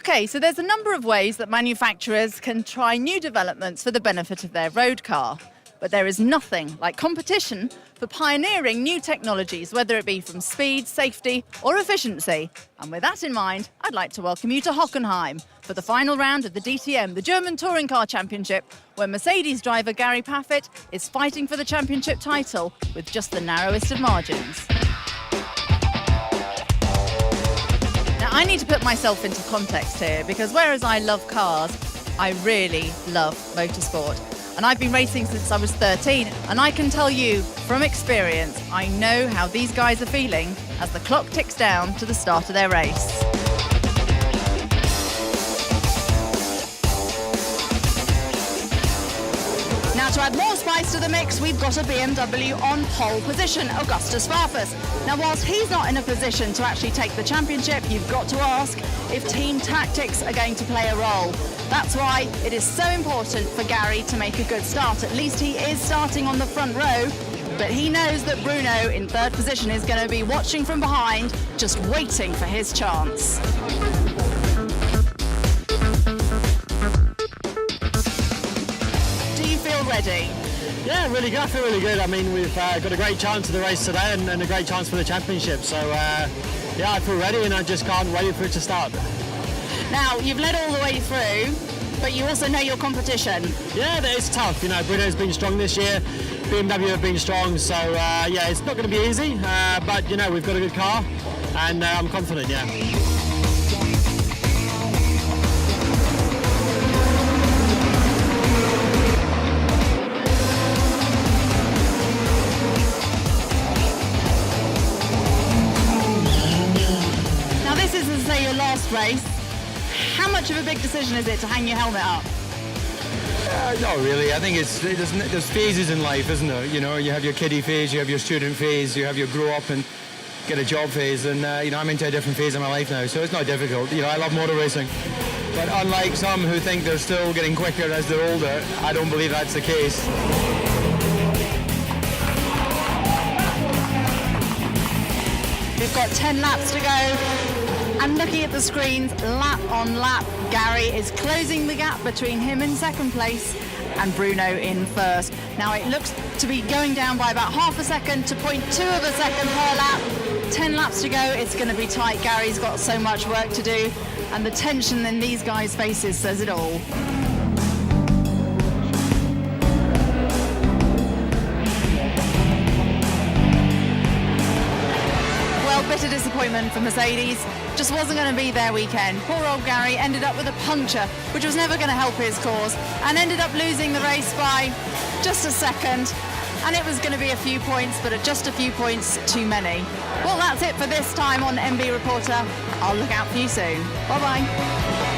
Okay, so there's a number of ways that manufacturers can try new developments for the benefit of their road car. But there is nothing like competition for pioneering new technologies, whether it be from speed, safety or efficiency. And with that in mind, I'd like to welcome you to Hockenheim for the final round of the DTM, the German Touring Car Championship, where Mercedes driver Gary Paffett is fighting for the championship title with just the narrowest of margins. Now, I need to put myself into context here, because whereas I love cars, I really love motorsport. And I've been racing since I was 13, and I can tell you from experience, I know how these guys are feeling as the clock ticks down to the start of their race. Now, to add more spice to the mix, we've got a BMW on pole position, Augustus Farfus. Now, whilst he's not in a position to actually take the championship, you've got to ask if team tactics are going to play a role. That's why it is so important for Gary to make a good start. At least he is starting on the front row, but he knows that Bruno in third position is going to be watching from behind, just waiting for his chance. Do you feel ready? Yeah, really good. I feel really good. I mean, we've got a great chance of the race today and a great chance for the championship. So, yeah, I feel ready and I just can't wait for it to start. Now, you've led all the way through, but you also know your competition. Yeah, it's tough. You know, Bruno's been strong this year. BMW have been strong. So, yeah, it's not going to be easy. But, you know, we've got a good car and I'm confident, yeah. Race. How much of a big decision is it to hang your helmet up? Not really. I think there's phases in life, isn't there? You know, you have your kiddie phase, you have your student phase, you have your grow up and get a job phase, and you know, I'm into a different phase of my life now, so it's not difficult. You know, I love motor racing, but unlike some who think they're still getting quicker as they're older, I don't believe that's the case. We've got 10 laps to go. And looking at the screens, lap on lap, Gary is closing the gap between him in second place and Bruno in first. Now it looks to be going down by about half a second to 0.2 of a second per lap. 10 laps to go, it's going to be tight. Gary's got so much work to do, and the tension in these guys' faces says it all. Bitter disappointment for Mercedes. Just wasn't going to be their weekend. Poor old Gary ended up with a puncture, which was never going to help his cause, and ended up losing the race by just a second. And it was going to be a few points, but just a few points too many. Well, that's it for this time on MB Reporter. I'll look out for you soon. Bye-bye.